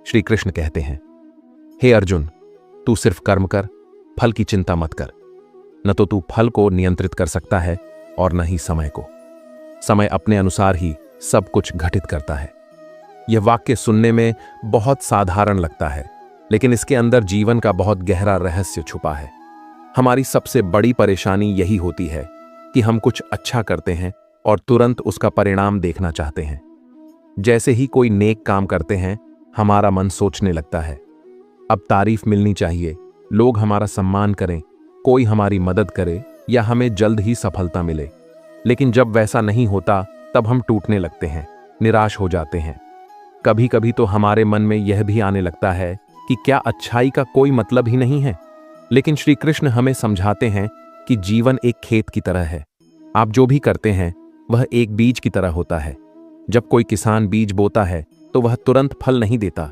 श्री कृष्ण कहते हैं, हे अर्जुन, तू सिर्फ कर्म कर, फल की चिंता मत कर। न तो तू फल को नियंत्रित कर सकता है और न ही समय को। समय अपने अनुसार ही सब कुछ घटित करता है। यह वाक्य सुनने में बहुत साधारण लगता है, लेकिन इसके अंदर जीवन का बहुत गहरा रहस्य छुपा है। हमारी सबसे बड़ी परेशानी यही होती है कि हम कुछ अच्छा करते हैं और तुरंत उसका परिणाम देखना चाहते हैं। जैसे ही कोई नेक काम करते हैं, हमारा मन सोचने लगता है, अब तारीफ मिलनी चाहिए, लोग हमारा सम्मान करें, कोई हमारी मदद करे या हमें जल्द ही सफलता मिले। लेकिन जब वैसा नहीं होता, तब हम टूटने लगते हैं, निराश हो जाते हैं। कभी कभी तो हमारे मन में यह भी आने लगता है कि क्या अच्छाई का कोई मतलब ही नहीं है। लेकिन श्री कृष्ण हमें समझाते हैं कि जीवन एक खेत की तरह है। आप जो भी करते हैं वह एक बीज की तरह होता है। जब कोई किसान बीज बोता है तो वह तुरंत फल नहीं देता।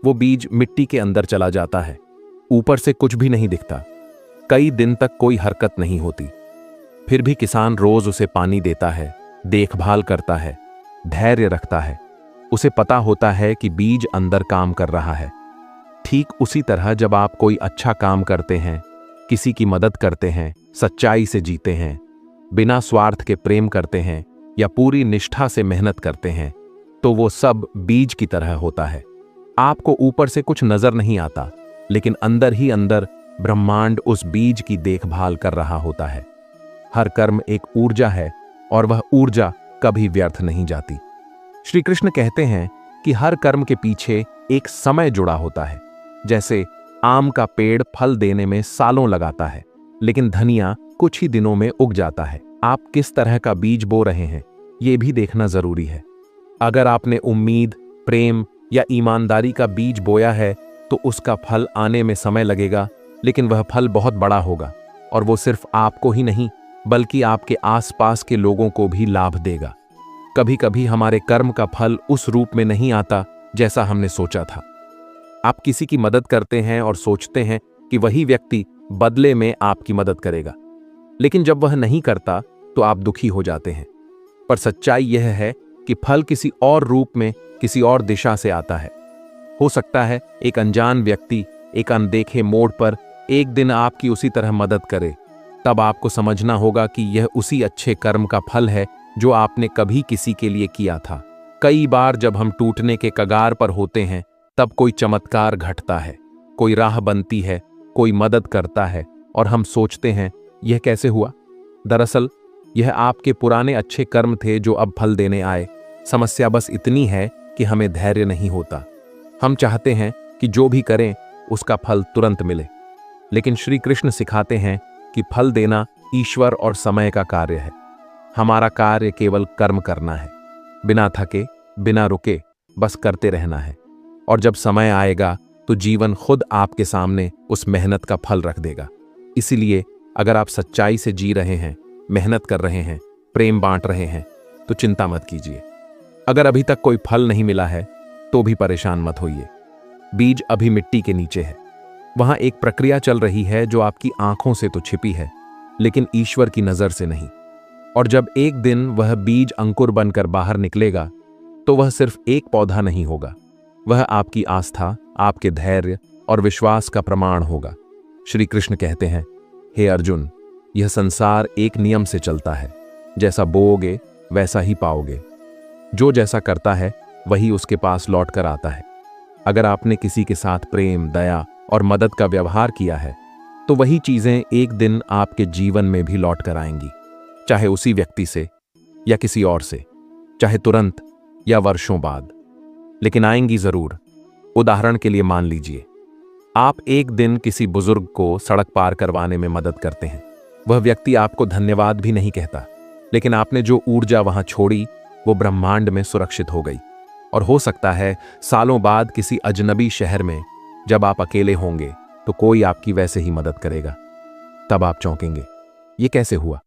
वो बीज मिट्टी के अंदर चला जाता है, ऊपर से कुछ भी नहीं दिखता। कई दिन तक कोई हरकत नहीं होती। फिर भी किसान रोज उसे पानी देता है, देखभाल करता है, धैर्य रखता है। उसे पता होता है कि बीज अंदर काम कर रहा है। ठीक उसी तरह जब आप कोई अच्छा काम करते हैं, किसी की मदद करते हैं, सच्चाई से जीते हैं, बिना स्वार्थ के प्रेम करते हैं या पूरी निष्ठा से मेहनत करते हैं, तो वो सब बीज की तरह होता है। आपको ऊपर से कुछ नजर नहीं आता, लेकिन अंदर ही अंदर ब्रह्मांड उस बीज की देखभाल कर रहा होता है। हर कर्म एक ऊर्जा है और वह ऊर्जा कभी व्यर्थ नहीं जाती। श्री कृष्ण कहते हैं कि हर कर्म के पीछे एक समय जुड़ा होता है। जैसे आम का पेड़ फल देने में सालों लगाता है, लेकिन धनिया कुछ ही दिनों में उग जाता है। आप किस तरह का बीज बो रहे हैं, यह भी देखना जरूरी है। अगर आपने उम्मीद, प्रेम या ईमानदारी का बीज बोया है, तो उसका फल आने में समय लगेगा, लेकिन वह फल बहुत बड़ा होगा और वो सिर्फ आपको ही नहीं, बल्कि आपके आसपास के लोगों को भी लाभ देगा। कभी कभी हमारे कर्म का फल उस रूप में नहीं आता जैसा हमने सोचा था। आप किसी की मदद करते हैं और सोचते हैं कि वही व्यक्ति बदले में आपकी मदद करेगा, लेकिन जब वह नहीं करता तो आप दुखी हो जाते हैं। पर सच्चाई यह है कि फल किसी और रूप में, किसी और दिशा से आता है। हो सकता है एक अनजान व्यक्ति एक अनदेखे मोड़ पर एक दिन आपकी उसी तरह मदद करे। तब आपको समझना होगा कि यह उसी अच्छे कर्म का फल है जो आपने कभी किसी के लिए किया था। कई बार जब हम टूटने के कगार पर होते हैं, तब कोई चमत्कार घटता है, कोई राह बनती है, कोई मदद करता है और हम सोचते हैं यह कैसे हुआ। दरअसल यह आपके पुराने अच्छे कर्म थे जो अब फल देने आए। समस्या बस इतनी है कि हमें धैर्य नहीं होता। हम चाहते हैं कि जो भी करें उसका फल तुरंत मिले, लेकिन श्री कृष्ण सिखाते हैं कि फल देना ईश्वर और समय का कार्य है। हमारा कार्य केवल कर्म करना है, बिना थके, बिना रुके, बस करते रहना है। और जब समय आएगा तो जीवन खुद आपके सामने उस मेहनत का फल रख देगा। इसीलिए अगर आप सच्चाई से जी रहे हैं, मेहनत कर रहे हैं, प्रेम बांट रहे हैं, तो चिंता मत कीजिए। अगर अभी तक कोई फल नहीं मिला है तो भी परेशान मत होइए। बीज अभी मिट्टी के नीचे है। वहां एक प्रक्रिया चल रही है जो आपकी आंखों से तो छिपी है, लेकिन ईश्वर की नजर से नहीं। और जब एक दिन वह बीज अंकुर बनकर बाहर निकलेगा, तो वह सिर्फ एक पौधा नहीं होगा, वह आपकी आस्था, आपके धैर्य और विश्वास का प्रमाण होगा। श्री कृष्ण कहते हैं, हे अर्जुन, यह संसार एक नियम से चलता है, जैसा बोओगे वैसा ही पाओगे। जो जैसा करता है वही उसके पास लौट कर आता है। अगर आपने किसी के साथ प्रेम, दया और मदद का व्यवहार किया है, तो वही चीजें एक दिन आपके जीवन में भी लौट कर आएंगी, चाहे उसी व्यक्ति से या किसी और से, चाहे तुरंत या वर्षों बाद, लेकिन आएंगी जरूर। उदाहरण के लिए मान लीजिए, आप एक दिन किसी बुजुर्ग को सड़क पार करवाने में मदद करते हैं। वह व्यक्ति आपको धन्यवाद भी नहीं कहता, लेकिन आपने जो ऊर्जा वहां छोड़ी वो ब्रह्मांड में सुरक्षित हो गई। और हो सकता है सालों बाद किसी अजनबी शहर में जब आप अकेले होंगे तो कोई आपकी वैसे ही मदद करेगा। तब आप चौंकेंगे, ये कैसे हुआ?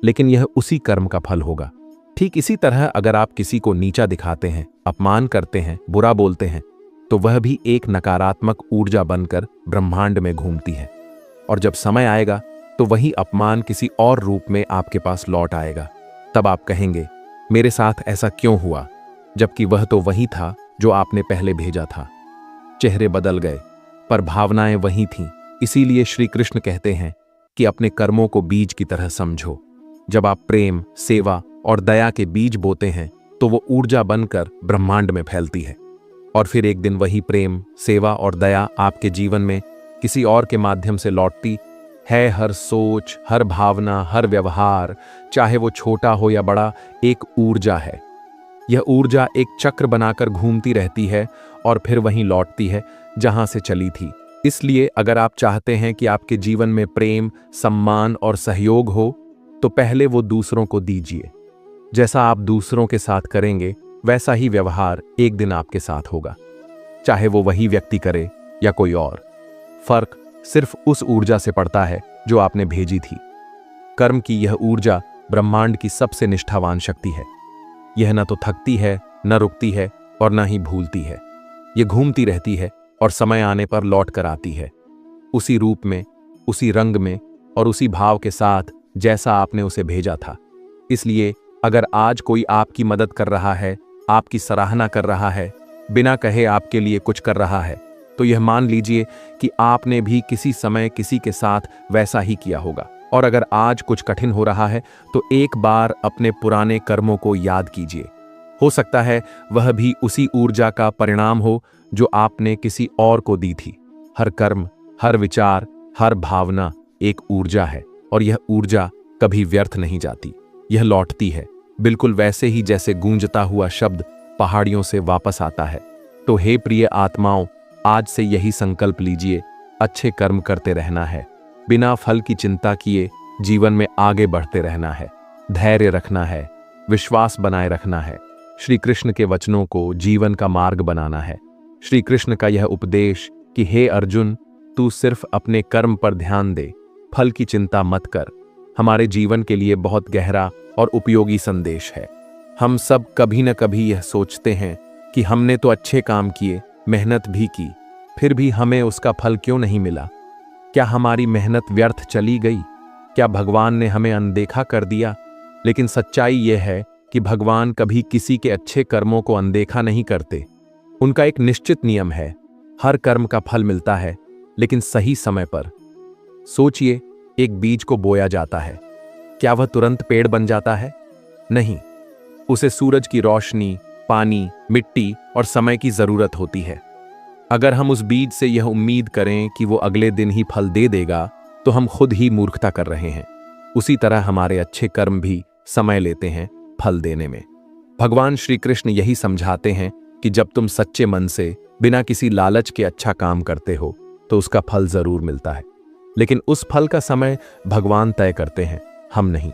लेकिन यह उसी कर्म का फल होगा। ठीक इसी तरह अगर आप किसी को नीचा दिखाते हैं, अपमान करते हैं, बुरा बोलते हैं, तो वह भी एक नकारात्मक ऊर्जा बनकर ब्रह्मांड में घूमती है। और जब समय आएगा तो वही अपमान किसी और रूप में आपके पास लौट आएगा। तब आप कहेंगे, मेरे साथ ऐसा क्यों हुआ, जबकि वह तो वही था जो आपने पहले भेजा था। चेहरे बदल गए, पर भावनाएं वही थीं। इसीलिए श्री कृष्ण कहते हैं कि अपने कर्मों को बीज की तरह समझो। जब आप प्रेम, सेवा और दया के बीज बोते हैं तो वो ऊर्जा बनकर ब्रह्मांड में फैलती है, और फिर एक दिन वही प्रेम, सेवा और दया आपके जीवन में किसी और के माध्यम से लौटती है। हर सोच, हर भावना, हर व्यवहार, चाहे वो छोटा हो या बड़ा, एक ऊर्जा है। यह ऊर्जा एक चक्र बनाकर घूमती रहती है और फिर वहीं लौटती है जहां से चली थी। इसलिए अगर आप चाहते हैं कि आपके जीवन में प्रेम, सम्मान और सहयोग हो, तो पहले वो दूसरों को दीजिए। जैसा आप दूसरों के साथ करेंगे, वैसा ही व्यवहार एक दिन आपके साथ होगा, चाहे वो वही व्यक्ति करे या कोई और। फर्क सिर्फ उस ऊर्जा से पड़ता है जो आपने भेजी थी। कर्म की यह ऊर्जा ब्रह्मांड की सबसे निष्ठावान शक्ति है। यह न तो थकती है, न रुकती है और न ही भूलती है। यह घूमती रहती है और समय आने पर लौट कर आती है, उसी रूप में, उसी रंग में और उसी भाव के साथ जैसा आपने उसे भेजा था। इसलिए अगर आज कोई आपकी मदद कर रहा है, आपकी सराहना कर रहा है, बिना कहे आपके लिए कुछ कर रहा है, तो यह मान लीजिए कि आपने भी किसी समय किसी के साथ वैसा ही किया होगा। और अगर आज कुछ कठिन हो रहा है तो एक बार अपने पुराने कर्मों को याद कीजिए। हो सकता है वह भी उसी ऊर्जा का परिणाम हो जो आपने किसी और को दी थी। हर कर्म, हर विचार, हर भावना एक ऊर्जा है, और यह ऊर्जा कभी व्यर्थ नहीं जाती। यह लौटती है, बिल्कुल वैसे ही जैसे गूंजता हुआ शब्द पहाड़ियों से वापस आता है। तो हे प्रिय आत्माओं, आज से यही संकल्प लीजिए, अच्छे कर्म करते रहना है, बिना फल की चिंता किए जीवन में आगे बढ़ते रहना है, धैर्य रखना है, विश्वास बनाए रखना है, श्री कृष्ण के वचनों को जीवन का मार्ग बनाना है। श्री कृष्ण का यह उपदेश कि हे अर्जुन, तू सिर्फ अपने कर्म पर ध्यान दे, फल की चिंता मत कर, हमारे जीवन के लिए बहुत गहरा और उपयोगी संदेश है। हम सब कभी न कभी यह सोचते हैं कि हमने तो अच्छे काम किए, मेहनत भी की, फिर भी हमें उसका फल क्यों नहीं मिला? क्या हमारी मेहनत व्यर्थ चली गई? क्या भगवान ने हमें अनदेखा कर दिया? लेकिन सच्चाई यह है कि भगवान कभी किसी के अच्छे कर्मों को अनदेखा नहीं करते। उनका एक निश्चित नियम है, हर कर्म का फल मिलता है, लेकिन सही समय पर। सोचिए, एक बीज को बोया जाता है, क्या वह तुरंत पेड़ बन जाता है? नहीं, उसे सूरज की रोशनी, पानी, मिट्टी और समय की जरूरत होती है। अगर हम उस बीज से यह उम्मीद करें कि वो अगले दिन ही फल दे देगा, तो हम खुद ही मूर्खता कर रहे हैं। उसी तरह हमारे अच्छे कर्म भी समय लेते हैं फल देने में। भगवान श्री कृष्ण यही समझाते हैं कि जब तुम सच्चे मन से, बिना किसी लालच के अच्छा काम करते हो, तो उसका फल जरूर मिलता है। लेकिन उस फल का समय भगवान तय करते हैं, हम नहीं।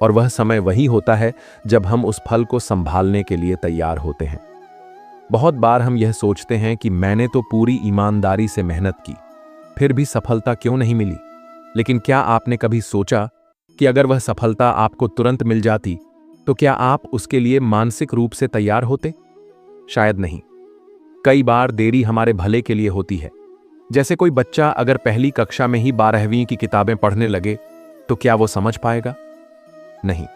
और वह समय वही होता है जब हम उस फल को संभालने के लिए तैयार होते हैं। बहुत बार हम यह सोचते हैं कि मैंने तो पूरी ईमानदारी से मेहनत की, फिर भी सफलता क्यों नहीं मिली? लेकिन क्या आपने कभी सोचा कि अगर वह सफलता आपको तुरंत मिल जाती, तो क्या आप उसके लिए मानसिक रूप से तैयार होते? शायद नहीं। कई बार देरी हमारे भले के लिए होती है। जैसे कोई बच्चा अगर पहली कक्षा में ही 12वीं की किताबें पढ़ने लगे, तो क्या वो समझ पाएगा? नहीं।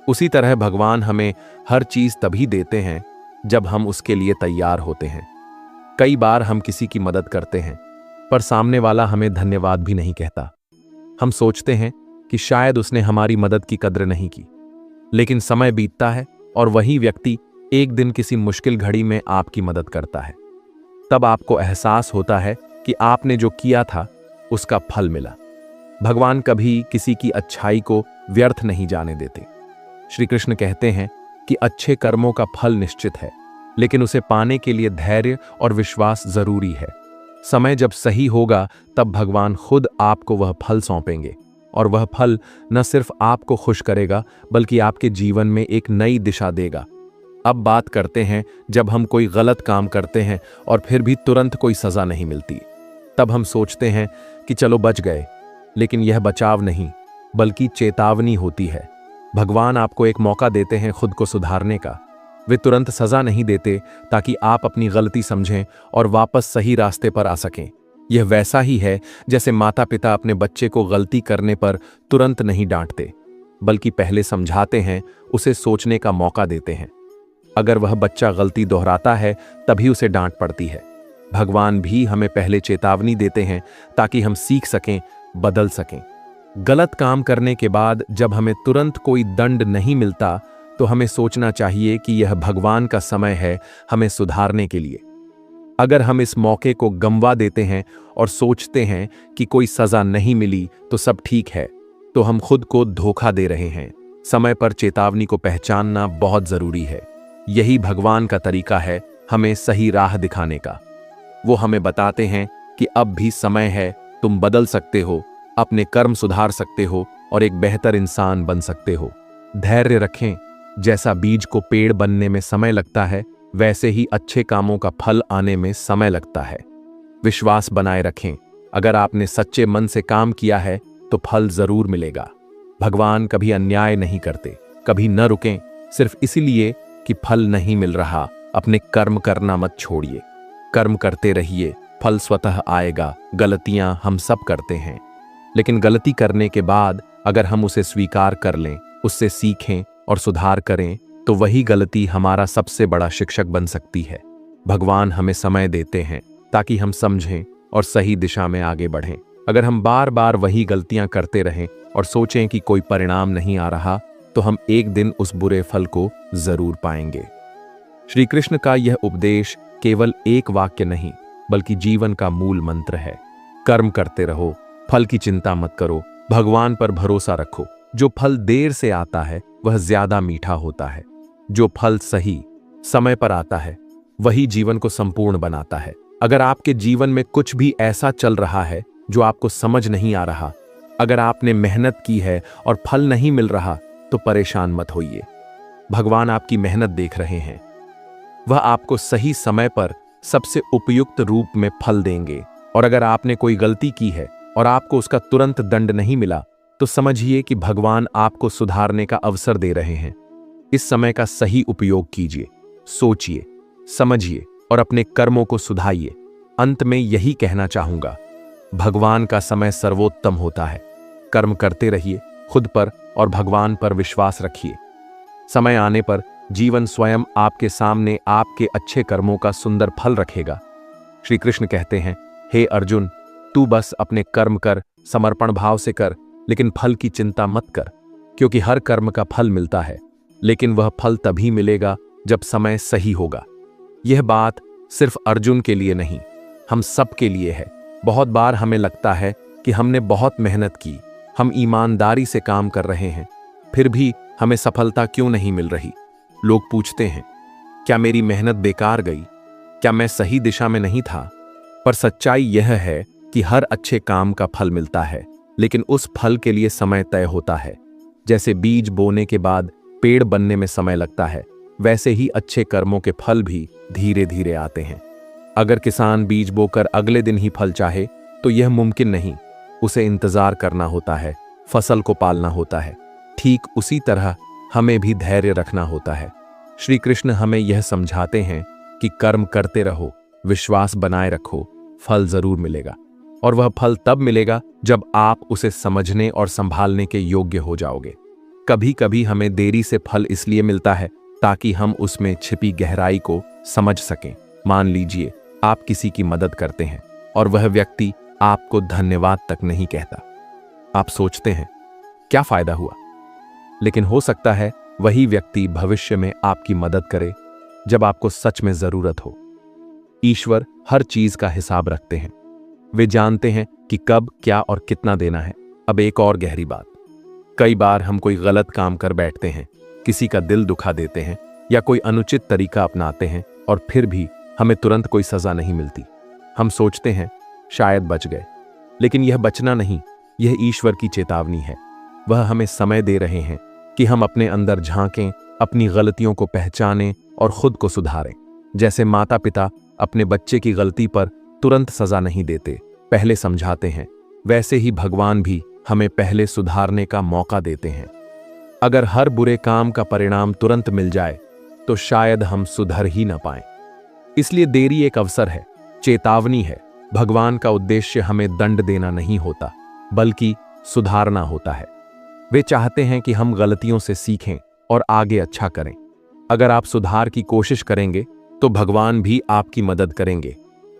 उसी तरह भगवान हमें हर चीज तभी देते हैं जब हम उसके लिए तैयार होते हैं। कई बार हम किसी की मदद करते हैं, पर सामने वाला हमें धन्यवाद भी नहीं कहता। हम सोचते हैं कि शायद उसने हमारी मदद की कद्र नहीं की। लेकिन समय बीतता है और वही व्यक्ति एक दिन किसी मुश्किल घड़ी में आपकी मदद करता है। तब आपको एहसास होता है कि आपने जो किया था उसका फल मिला। भगवान कभी किसी की अच्छाई को व्यर्थ नहीं जाने देते। श्री कृष्ण कहते हैं कि अच्छे कर्मों का फल निश्चित है, लेकिन उसे पाने के लिए धैर्य और विश्वास जरूरी है। समय जब सही होगा, तब भगवान खुद आपको वह फल सौंपेंगे, और वह फल न सिर्फ आपको खुश करेगा, बल्कि आपके जीवन में एक नई दिशा देगा। अब बात करते हैं जब हम कोई गलत काम करते हैं और फिर भी तुरंत कोई सजा नहीं मिलती। तब हम सोचते हैं कि चलो बच गए, लेकिन यह बचाव नहीं, बल्कि चेतावनी होती है। भगवान आपको एक मौका देते हैं खुद को सुधारने का। वे तुरंत सजा नहीं देते ताकि आप अपनी गलती समझें और वापस सही रास्ते पर आ सकें। यह वैसा ही है जैसे माता पिता अपने बच्चे को गलती करने पर तुरंत नहीं डांटते, बल्कि पहले समझाते हैं, उसे सोचने का मौका देते हैं। अगर वह बच्चा गलती दोहराता है, तभी उसे डांट पड़ती है। भगवान भी हमें पहले चेतावनी देते हैं ताकि हम सीख सकें, बदल सकें। गलत काम करने के बाद जब हमें तुरंत कोई दंड नहीं मिलता तो हमें सोचना चाहिए कि यह भगवान का समय है हमें सुधारने के लिए। अगर हम इस मौके को गंवा देते हैं और सोचते हैं कि कोई सजा नहीं मिली तो सब ठीक है, तो हम खुद को धोखा दे रहे हैं। समय पर चेतावनी को पहचानना बहुत जरूरी है। यही भगवान का तरीका है हमें सही राह दिखाने का। वो हमें बताते हैं कि अब भी समय है, तुम बदल सकते हो, अपने कर्म सुधार सकते हो और एक बेहतर इंसान बन सकते हो। धैर्य रखें। जैसा बीज को पेड़ बनने में समय लगता है, वैसे ही अच्छे कामों का फल आने में समय लगता है। विश्वास बनाए रखें। अगर आपने सच्चे मन से काम किया है तो फल जरूर मिलेगा। भगवान कभी अन्याय नहीं करते। कभी न रुकें सिर्फ इसलिए कि फल नहीं मिल रहा। अपने कर्म करना मत छोड़िए। कर्म करते रहिए, फल स्वतः आएगा। गलतियां हम सब करते हैं, लेकिन गलती करने के बाद अगर हम उसे स्वीकार कर लें, उससे सीखें और सुधार करें, तो वही गलती हमारा सबसे बड़ा शिक्षक बन सकती है। भगवान हमें समय देते हैं ताकि हम समझें और सही दिशा में आगे बढ़ें। अगर हम बार बार वही गलतियां करते रहें और सोचें कि कोई परिणाम नहीं आ रहा, तो हम एक दिन उस बुरे फल को जरूर पाएंगे। श्री कृष्ण का यह उपदेश केवल एक वाक्य नहीं, बल्कि जीवन का मूल मंत्र है। कर्म करते रहो, फल की चिंता मत करो, भगवान पर भरोसा रखो। जो फल देर से आता है वह ज्यादा मीठा होता है। जो फल सही समय पर आता है वही जीवन को संपूर्ण बनाता है। अगर आपके जीवन में कुछ भी ऐसा चल रहा है जो आपको समझ नहीं आ रहा, अगर आपने मेहनत की है और फल नहीं मिल रहा, तो परेशान मत होइए। भगवान आपकी मेहनत देख रहे हैं। वह आपको सही समय पर सबसे उपयुक्त रूप में फल देंगे। और अगर आपने कोई गलती की है और आपको उसका तुरंत दंड नहीं मिला, तो समझिए कि भगवान आपको सुधारने का अवसर दे रहे हैं। इस समय का सही उपयोग कीजिए, सोचिए, समझिए और अपने कर्मों को सुधारिए। अंत में यही कहना चाहूंगा, भगवान का समय सर्वोत्तम होता है। कर्म करते रहिए, खुद पर और भगवान पर विश्वास रखिए। समय आने पर जीवन स्वयं आपके सामने आपके अच्छे कर्मों का सुंदर फल रखेगा। श्री कृष्ण कहते हैं, हे अर्जुन, तू बस अपने कर्म कर, समर्पण भाव से कर, लेकिन फल की चिंता मत कर, क्योंकि हर कर्म का फल मिलता है, लेकिन वह फल तभी मिलेगा जब समय सही होगा। यह बात सिर्फ अर्जुन के लिए नहीं, हम सब के लिए है। बहुत बार हमें लगता है कि हमने बहुत मेहनत की, हम ईमानदारी से काम कर रहे हैं, फिर भी हमें सफलता क्यों नहीं मिल रही। लोग पूछते हैं, क्या मेरी मेहनत बेकार गई? क्या मैं सही दिशा में नहीं था? पर सच्चाई यह है कि हर अच्छे काम का फल मिलता है, लेकिन उस फल के लिए समय तय होता है। जैसे बीज बोने के बाद पेड़ बनने में समय लगता है, वैसे ही अच्छे कर्मों के फल भी धीरे धीरे आते हैं। अगर किसान बीज बोकर अगले दिन ही फल चाहे तो यह मुमकिन नहीं। उसे इंतजार करना होता है, फसल को पालना होता है। ठीक उसी तरह हमें भी धैर्य रखना होता है। श्री कृष्ण हमें यह समझाते हैं कि कर्म करते रहो, विश्वास बनाए रखो, फल जरूर मिलेगा। और वह फल तब मिलेगा जब आप उसे समझने और संभालने के योग्य हो जाओगे। कभी कभी हमें देरी से फल इसलिए मिलता है ताकि हम उसमें छिपी गहराई को समझ सकें। मान लीजिए आप किसी की मदद करते हैं और वह व्यक्ति आपको धन्यवाद तक नहीं कहता। आप सोचते हैं, क्या फायदा हुआ? लेकिन हो सकता है वही व्यक्ति भविष्य में आपकी मदद करे जब आपको सच में जरूरत हो। ईश्वर हर चीज का हिसाब रखते हैं। वे जानते हैं कि कब, क्या और कितना देना है। अब एक और गहरी बात, कई बार हम कोई गलत काम कर बैठते हैं, किसी का दिल दुखा देते हैं या कोई अनुचित तरीका अपनाते हैं और फिर भी हमें तुरंत कोई सजा नहीं मिलती। हम सोचते हैं शायद बच गए, लेकिन यह बचना नहीं, यह ईश्वर की चेतावनी है। वह हमें समय दे रहे हैं कि हम अपने अंदर झांकें, अपनी गलतियों को पहचानें और खुद को सुधारें। जैसे माता पिता अपने बच्चे की गलती पर तुरंत सजा नहीं देते, पहले समझाते हैं, वैसे ही भगवान भी हमें पहले सुधारने का मौका देते हैं। अगर हर बुरे काम का परिणाम तुरंत मिल जाए तो शायद हम सुधर ही न पाएं। इसलिए देरी एक अवसर है, चेतावनी है। भगवान का उद्देश्य हमें दंड देना नहीं होता, बल्कि सुधारना होता है। वे चाहते हैं कि हम गलतियों से सीखें और आगे अच्छा करें। अगर आप सुधार की कोशिश करेंगे तो भगवान भी आपकी मदद करेंगे।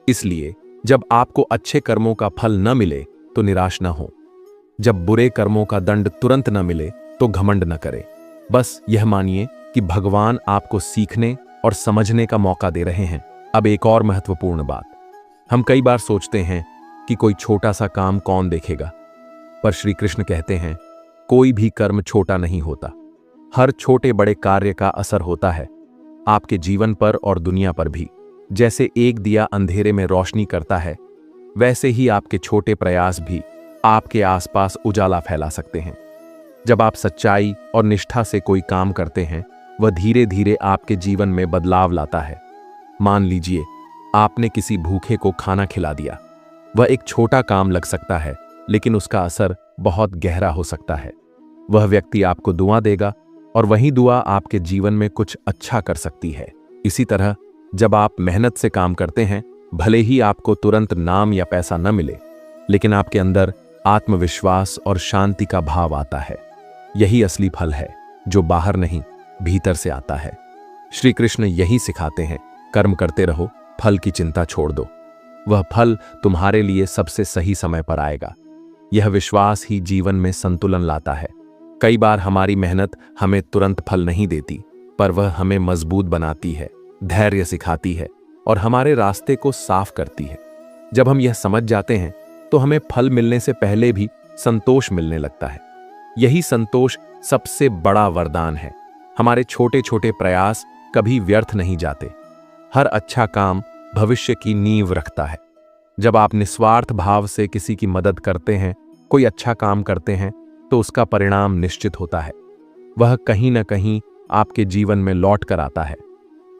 इसलिए जब आपको अच्छे कर्मों का फल न मिले तो निराश न हो। जब बुरे कर्मों का दंड तुरंत न मिले तो घमंड न करें। बस यह मानिए कि भगवान आपको सीखने और समझने का मौका दे रहे हैं। अब एक और महत्वपूर्ण बात, हम कई बार सोचते हैं कि कोई छोटा सा काम कौन देखेगा, पर श्री कृष्ण कहते हैं कोई भी कर्म छोटा नहीं होता। हर छोटे बड़े कार्य का असर होता है आपके जीवन पर और दुनिया पर भी। जैसे एक दिया अंधेरे में रोशनी करता है, वैसे ही आपके छोटे प्रयास भी आपके आसपास उजाला फैला सकते हैं। जब आप सच्चाई और निष्ठा से कोई काम करते हैं, वह धीरे धीरे आपके जीवन में बदलाव लाता है। मान लीजिए आपने किसी भूखे को खाना खिला दिया। वह एक छोटा काम लग सकता है, लेकिन उसका असर बहुत गहरा हो सकता है। वह व्यक्ति आपको दुआ देगा और वही दुआ आपके जीवन में कुछ अच्छा कर सकती है। इसी तरह जब आप मेहनत से काम करते हैं, भले ही आपको तुरंत नाम या पैसा न मिले, लेकिन आपके अंदर आत्मविश्वास और शांति का भाव आता है। यही असली फल है जो बाहर नहीं, भीतर से आता है। श्री कृष्ण यही सिखाते हैं, कर्म करते रहो, फल की चिंता छोड़ दो। वह फल तुम्हारे लिए सबसे सही समय पर आएगा। यह विश्वास ही जीवन में संतुलन लाता है। कई बार हमारी मेहनत हमें तुरंत फल नहीं देती, पर वह हमें मजबूत बनाती है, धैर्य सिखाती है और हमारे रास्ते को साफ करती है। जब हम यह समझ जाते हैं तो हमें फल मिलने से पहले भी संतोष मिलने लगता है। यही संतोष सबसे बड़ा वरदान है। हमारे छोटे छोटे प्रयास कभी व्यर्थ नहीं जाते। हर अच्छा काम भविष्य की नींव रखता है। जब आप निस्वार्थ भाव से किसी की मदद करते हैं, कोई अच्छा काम करते हैं, तो उसका परिणाम निश्चित होता है। वह कहीं न कहीं आपके जीवन में लौट कर आता है।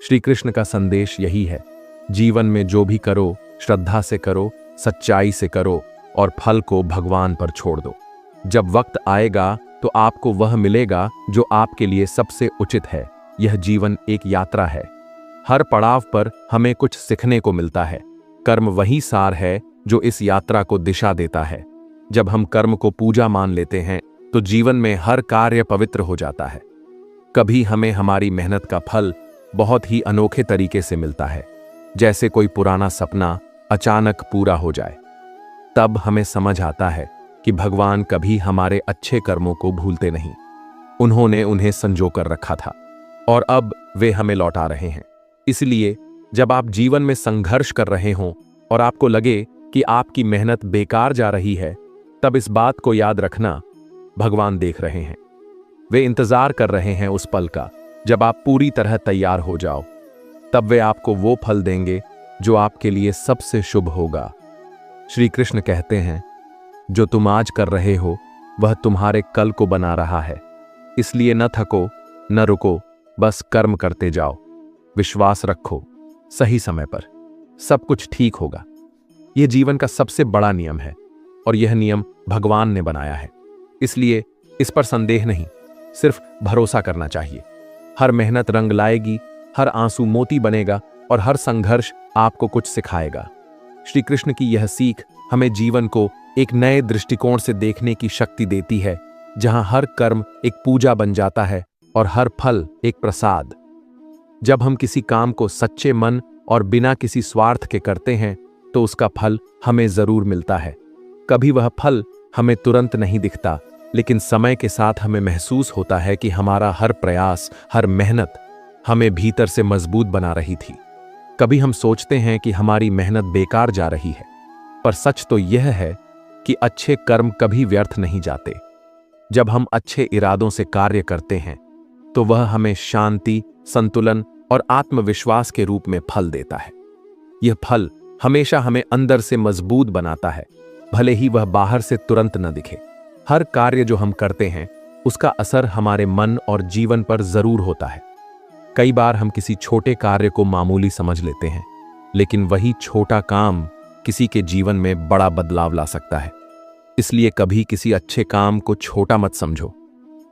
श्री कृष्ण का संदेश यही है, जीवन में जो भी करो, श्रद्धा से करो, सच्चाई से करो और फल को भगवान पर छोड़ दो। जब वक्त आएगा तो आपको वह मिलेगा जो आपके लिए सबसे उचित है। यह जीवन एक यात्रा है। हर पड़ाव पर हमें कुछ सीखने को मिलता है। कर्म वही सार है जो इस यात्रा को दिशा देता है। जब हम कर्म को पूजा मान लेते हैं तो जीवन में हर कार्य पवित्र हो जाता है। कभी हमें हमारी मेहनत का फल बहुत ही अनोखे तरीके से मिलता है, जैसे कोई पुराना सपना अचानक पूरा हो जाए। तब हमें समझ आता है कि भगवान कभी हमारे अच्छे कर्मों को भूलते नहीं। उन्होंने उन्हें संजो कर रखा था और अब वे हमें लौटा रहे हैं। इसलिए जब आप जीवन में संघर्ष कर रहे हों और आपको लगे कि आपकी मेहनत बेकार जा रही है, तब इस बात को याद रखना, भगवान देख रहे हैं। वे इंतजार कर रहे हैं उस पल का जब आप पूरी तरह तैयार हो जाओ। तब वे आपको वो फल देंगे जो आपके लिए सबसे शुभ होगा। श्री कृष्ण कहते हैं, जो तुम आज कर रहे हो वह तुम्हारे कल को बना रहा है। इसलिए न थको, न रुको, बस कर्म करते जाओ। विश्वास रखो, सही समय पर सब कुछ ठीक होगा। यह जीवन का सबसे बड़ा नियम है और यह नियम भगवान ने बनाया है। इसलिए इस पर संदेह नहीं, सिर्फ भरोसा करना चाहिए। हर मेहनत रंग लाएगी, हर आंसू मोती बनेगा और हर संघर्ष आपको कुछ सिखाएगा। श्री कृष्ण की यह सीख हमें जीवन को एक नए दृष्टिकोण से देखने की शक्ति देती है, जहां हर कर्म एक पूजा बन जाता है और हर फल एक प्रसाद। जब हम किसी काम को सच्चे मन और बिना किसी स्वार्थ के करते हैं तो उसका फल हमें जरूर मिलता है। कभी वह फल हमें तुरंत नहीं दिखता, लेकिन समय के साथ हमें महसूस होता है कि हमारा हर प्रयास, हर मेहनत हमें भीतर से मजबूत बना रही थी। कभी हम सोचते हैं कि हमारी मेहनत बेकार जा रही है, पर सच तो यह है कि अच्छे कर्म कभी व्यर्थ नहीं जाते। जब हम अच्छे इरादों से कार्य करते हैं तो वह हमें शांति, संतुलन और आत्मविश्वास के रूप में फल देता है। यह फल हमेशा हमें अंदर से मजबूत बनाता है, भले ही वह बाहर से तुरंत न दिखे। हर कार्य जो हम करते हैं उसका असर हमारे मन और जीवन पर जरूर होता है। कई बार हम किसी छोटे कार्य को मामूली समझ लेते हैं, लेकिन वही छोटा काम किसी के जीवन में बड़ा बदलाव ला सकता है। इसलिए कभी किसी अच्छे काम को छोटा मत समझो।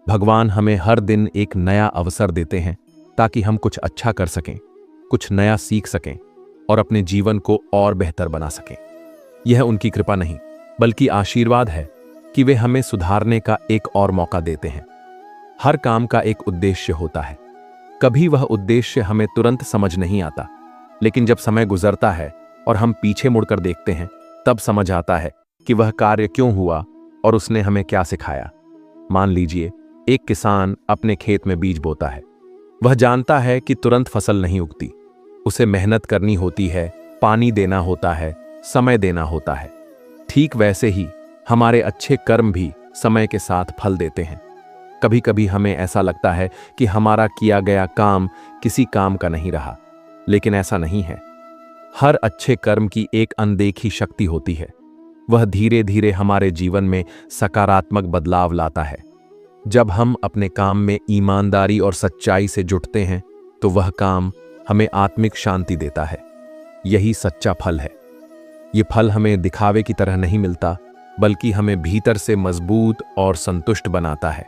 भगवान हमें हर दिन एक नया अवसर देते हैं ताकि हम कुछ अच्छा कर सकें, कुछ नया सीख सकें और अपने जीवन को और बेहतर बना सकें। यह उनकी कृपा नहीं, बल्कि आशीर्वाद है कि वे हमें सुधारने का एक और मौका देते हैं। हर काम का एक उद्देश्य होता है। कभी वह उद्देश्य हमें तुरंत समझ नहीं आता, लेकिन जब समय गुजरता है और हम पीछे मुड़कर देखते हैं, तब समझ आता है कि वह कार्य क्यों हुआ और उसने हमें क्या सिखाया। मान लीजिए एक किसान अपने खेत में बीज बोता है। वह जानता है कि तुरंत फसल नहीं उगती, उसे मेहनत करनी होती है, पानी देना होता है, समय देना होता है। ठीक वैसे ही हमारे अच्छे कर्म भी समय के साथ फल देते हैं। कभी कभी हमें ऐसा लगता है कि हमारा किया गया काम किसी काम का नहीं रहा, लेकिन ऐसा नहीं है। हर अच्छे कर्म की एक अनदेखी शक्ति होती है। वह धीरे धीरे हमारे जीवन में सकारात्मक बदलाव लाता है। जब हम अपने काम में ईमानदारी और सच्चाई से जुटते हैं तो वह काम हमें आत्मिक शांति देता है। यही सच्चा फल है। ये फल हमें दिखावे की तरह नहीं मिलता, बल्कि हमें भीतर से मजबूत और संतुष्ट बनाता है।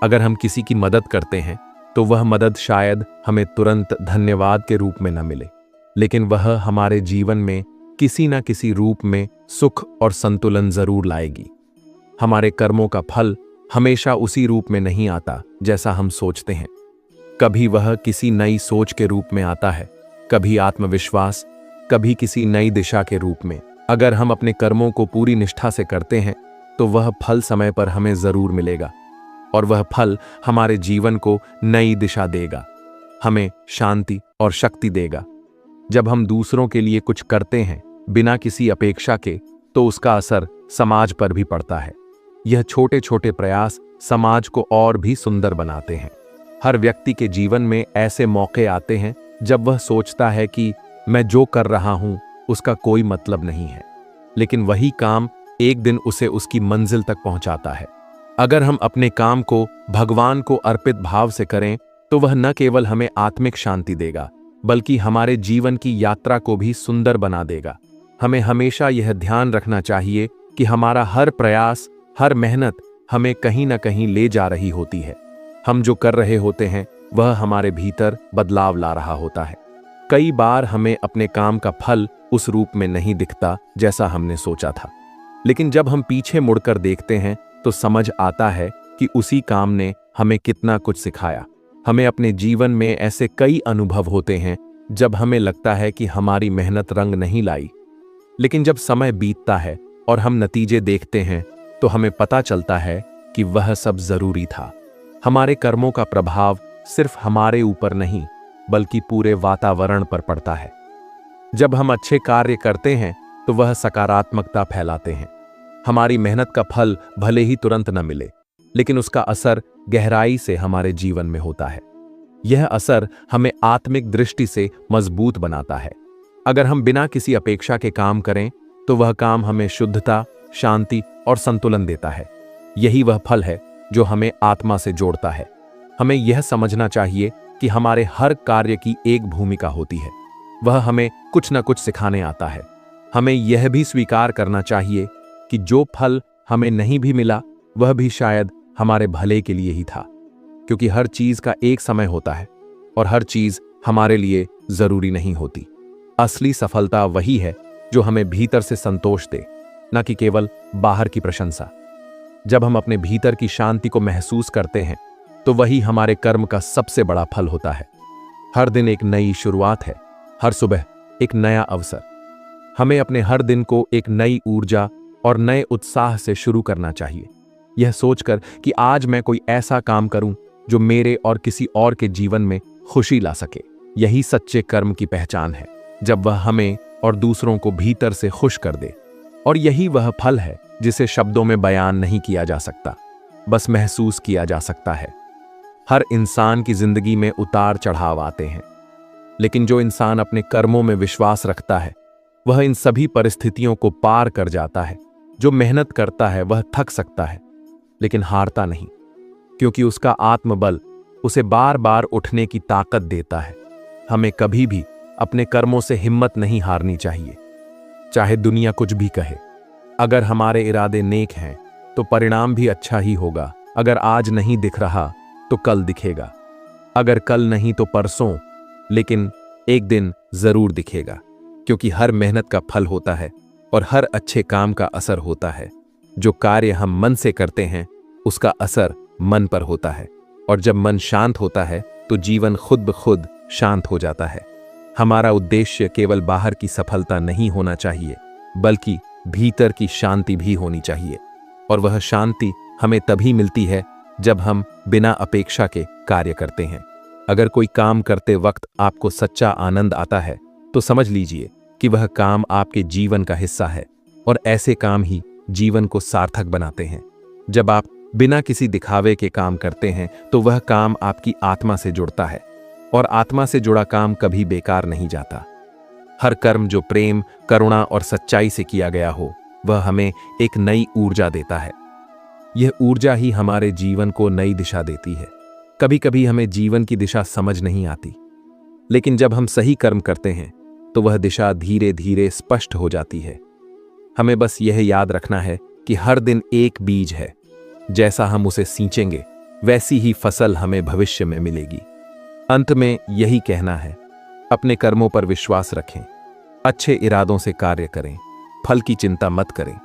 अगर हम किसी की मदद करते हैं तो वह मदद शायद हमें तुरंत धन्यवाद के रूप में न मिले, लेकिन वह हमारे जीवन में किसी न किसी रूप में सुख और संतुलन जरूर लाएगी। हमारे कर्मों का फल हमेशा उसी रूप में नहीं आता जैसा हम सोचते हैं। कभी वह किसी नई सोच के रूप में आता है, कभी आत्मविश्वास, कभी किसी नई दिशा के रूप में। अगर हम अपने कर्मों को पूरी निष्ठा से करते हैं तो वह फल समय पर हमें जरूर मिलेगा, और वह फल हमारे जीवन को नई दिशा देगा, हमें शांति और शक्ति देगा। जब हम दूसरों के लिए कुछ करते हैं बिना किसी अपेक्षा के, तो उसका असर समाज पर भी पड़ता है। यह छोटे छोटे प्रयास समाज को और भी सुंदर बनाते हैं। हर व्यक्ति के जीवन में ऐसे मौके आते हैं जब वह सोचता है कि मैं जो कर रहा हूं उसका कोई मतलब नहीं है, लेकिन वही काम एक दिन उसे उसकी मंजिल तक पहुंचाता है। अगर हम अपने काम को भगवान को अर्पित भाव से करें तो वह न केवल हमें आत्मिक शांति देगा, बल्कि हमारे जीवन की यात्रा को भी सुंदर बना देगा। हमें हमेशा यह ध्यान रखना चाहिए कि हमारा हर प्रयास, हर मेहनत हमें कहीं न कहीं ले जा रही होती है। हम जो कर रहे होते हैं वह हमारे भीतर बदलाव ला रहा होता है। कई बार हमें अपने काम का फल उस रूप में नहीं दिखता जैसा हमने सोचा था, लेकिन जब हम पीछे मुड़कर देखते हैं तो समझ आता है कि उसी काम ने हमें कितना कुछ सिखाया। हमें अपने जीवन में ऐसे कई अनुभव होते हैं जब हमें लगता है कि हमारी मेहनत रंग नहीं लाई, लेकिन जब समय बीतता है और हम नतीजे देखते हैं तो हमें पता चलता है कि वह सब जरूरी था। हमारे कर्मों का प्रभाव सिर्फ हमारे ऊपर नहीं, बल्कि पूरे वातावरण पर पड़ता है। जब हम अच्छे कार्य करते हैं तो वह सकारात्मकता फैलाते हैं। हमारी मेहनत का फल भले ही तुरंत न मिले, लेकिन उसका असर गहराई से हमारे जीवन में होता है। यह असर हमें आत्मिक दृष्टि से मजबूत बनाता है। अगर हम बिना किसी अपेक्षा के काम करें तो वह काम हमें शुद्धता, शांति और संतुलन देता है। यही वह फल है जो हमें आत्मा से जोड़ता है। हमें यह समझना चाहिए कि हमारे हर कार्य की एक भूमिका होती है। वह हमें कुछ न कुछ सिखाने आता है। हमें यह भी स्वीकार करना चाहिए कि जो फल हमें नहीं भी मिला वह भी शायद हमारे भले के लिए ही था, क्योंकि हर चीज का एक समय होता है और हर चीज हमारे लिए जरूरी नहीं होती। असली सफलता वही है जो हमें भीतर से संतोष दे, न कि केवल बाहर की प्रशंसा। जब हम अपने भीतर की शांति को महसूस करते हैं तो वही हमारे कर्म का सबसे बड़ा फल होता है। हर दिन एक नई शुरुआत है, हर सुबह एक नया अवसर। हमें अपने हर दिन को एक नई ऊर्जा और नए उत्साह से शुरू करना चाहिए, यह सोचकर कि आज मैं कोई ऐसा काम करूं जो मेरे और किसी और के जीवन में खुशी ला सके। यही सच्चे कर्म की पहचान है, जब वह हमें और दूसरों को भीतर से खुश कर दे। और यही वह फल है जिसे शब्दों में बयान नहीं किया जा सकता, बस महसूस किया जा सकता है। हर इंसान की जिंदगी में उतार चढ़ाव आते हैं, लेकिन जो इंसान अपने कर्मों में विश्वास रखता है वह इन सभी परिस्थितियों को पार कर जाता है। जो मेहनत करता है वह थक सकता है, लेकिन हारता नहीं, क्योंकि उसका आत्मबल उसे बार बार उठने की ताकत देता है। हमें कभी भी अपने कर्मों से हिम्मत नहीं हारनी चाहिए, चाहे दुनिया कुछ भी कहे। अगर हमारे इरादे नेक हैं तो परिणाम भी अच्छा ही होगा। अगर आज नहीं दिख रहा तो कल दिखेगा, अगर कल नहीं तो परसों, लेकिन एक दिन जरूर दिखेगा, क्योंकि हर मेहनत का फल होता है और हर अच्छे काम का असर होता है। जो कार्य हम मन से करते हैं उसका असर मन पर होता है, और जब मन शांत होता है तो जीवन खुद ब खुद शांत हो जाता है। हमारा उद्देश्य केवल बाहर की सफलता नहीं होना चाहिए, बल्कि भीतर की शांति भी होनी चाहिए। और वह शांति हमें तभी मिलती है जब हम बिना अपेक्षा के कार्य करते हैं। अगर कोई काम करते वक्त आपको सच्चा आनंद आता है, तो समझ लीजिए कि वह काम आपके जीवन का हिस्सा है, और ऐसे काम ही जीवन को सार्थक बनाते हैं। जब आप बिना किसी दिखावे के काम करते हैं, तो वह काम आपकी आत्मा से जुड़ता है, और आत्मा से जुड़ा काम कभी बेकार नहीं जाता। हर कर्म जो प्रेम, करुणा और सच्चाई से किया गया हो, वह हमें एक नई ऊर्जा देता है। यह ऊर्जा ही हमारे जीवन को नई दिशा देती है। कभी कभी हमें जीवन की दिशा समझ नहीं आती, लेकिन जब हम सही कर्म करते हैं, तो वह दिशा धीरे धीरे स्पष्ट हो जाती है। हमें बस यह याद रखना है कि हर दिन एक बीज है, जैसा हम उसे सींचेंगे, वैसी ही फसल हमें भविष्य में मिलेगी। अंत में यही कहना है, अपने कर्मों पर विश्वास रखें, अच्छे इरादों से कार्य करें, फल की चिंता मत करें।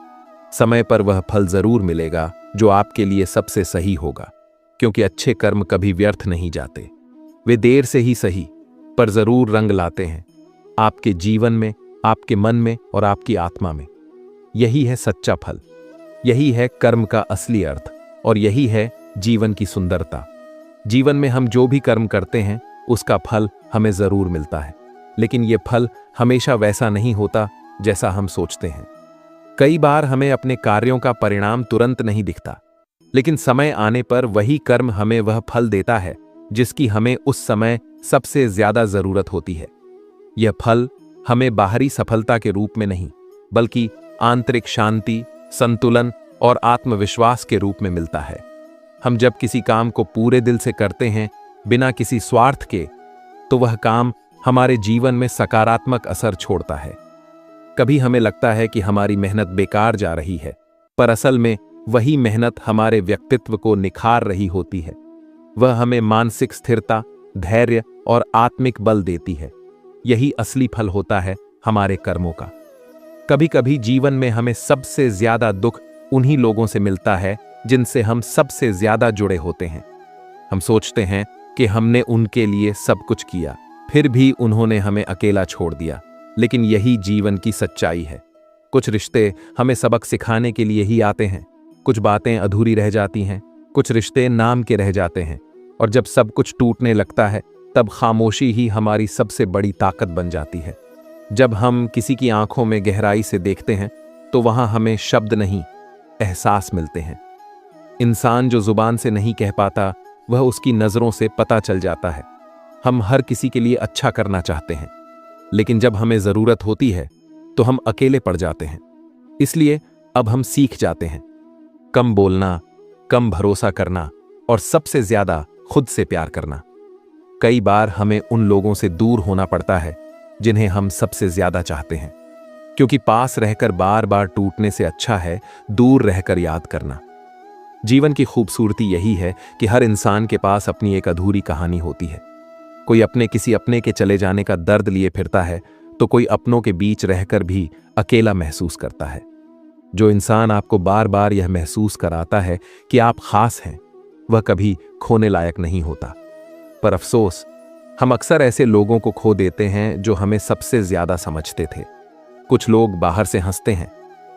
समय पर वह फल जरूर मिलेगा जो आपके लिए सबसे सही होगा, क्योंकि अच्छे कर्म कभी व्यर्थ नहीं जाते। वे देर से ही सही, पर जरूर रंग लाते हैं आपके जीवन में, आपके मन में और आपकी आत्मा में। यही है सच्चा फल, यही है कर्म का असली अर्थ, और यही है जीवन की सुंदरता। जीवन में हम जो भी कर्म करते हैं, उसका फल हमें जरूर मिलता है, लेकिन यह फल हमेशा वैसा नहीं होता जैसा हम सोचते हैं। कई बार हमें अपने कार्यों का परिणाम तुरंत नहीं दिखता, लेकिन समय आने पर वही कर्म हमें वह फल देता है जिसकी हमें उस समय सबसे ज्यादा जरूरत होती है। यह फल हमें बाहरी सफलता के रूप में नहीं, बल्कि आंतरिक शांति, संतुलन और आत्मविश्वास के रूप में मिलता है। हम जब किसी काम को पूरे दिल से करते हैं, बिना किसी स्वार्थ के, तो वह काम हमारे जीवन में सकारात्मक असर छोड़ता है। कभी हमें लगता है कि हमारी मेहनत बेकार जा रही है, पर असल में वही मेहनत हमारे व्यक्तित्व को निखार रही होती है। वह हमें मानसिक स्थिरता, धैर्य और आत्मिक बल देती है। यही असली फल होता है हमारे कर्मों का। कभी कभी जीवन में हमें सबसे ज्यादा दुख उन्हीं लोगों से मिलता है जिनसे हम सबसे ज्यादा जुड़े होते हैं। हम सोचते हैं कि हमने उनके लिए सब कुछ किया, फिर भी उन्होंने हमें अकेला छोड़ दिया। लेकिन यही जीवन की सच्चाई है। कुछ रिश्ते हमें सबक सिखाने के लिए ही आते हैं, कुछ बातें अधूरी रह जाती हैं, कुछ रिश्ते नाम के रह जाते हैं, और जब सब कुछ टूटने लगता है, तब खामोशी ही हमारी सबसे बड़ी ताकत बन जाती है। जब हम किसी की आंखों में गहराई से देखते हैं, तो वहां हमें शब्द नहीं, एहसास मिलते हैं। इंसान जो जुबान से नहीं कह पाता, वह उसकी नजरों से पता चल जाता है। हम हर किसी के लिए अच्छा करना चाहते हैं, लेकिन जब हमें जरूरत होती है, तो हम अकेले पड़ जाते हैं। इसलिए अब हम सीख जाते हैं कम बोलना, कम भरोसा करना, और सबसे ज्यादा खुद से प्यार करना। कई बार हमें उन लोगों से दूर होना पड़ता है जिन्हें हम सबसे ज्यादा चाहते हैं, क्योंकि पास रहकर बार बार टूटने से अच्छा है दूर रहकर याद करना। जीवन की खूबसूरती यही है कि हर इंसान के पास अपनी एक अधूरी कहानी होती है। कोई अपने किसी अपने के चले जाने का दर्द लिए फिरता है, तो कोई अपनों के बीच रहकर भी अकेला महसूस करता है। जो इंसान आपको बार बार यह महसूस कराता है कि आप खास हैं, वह कभी खोने लायक नहीं होता। पर अफसोस, हम अक्सर ऐसे लोगों को खो देते हैं जो हमें सबसे ज्यादा समझते थे। कुछ लोग बाहर से हंसते हैं,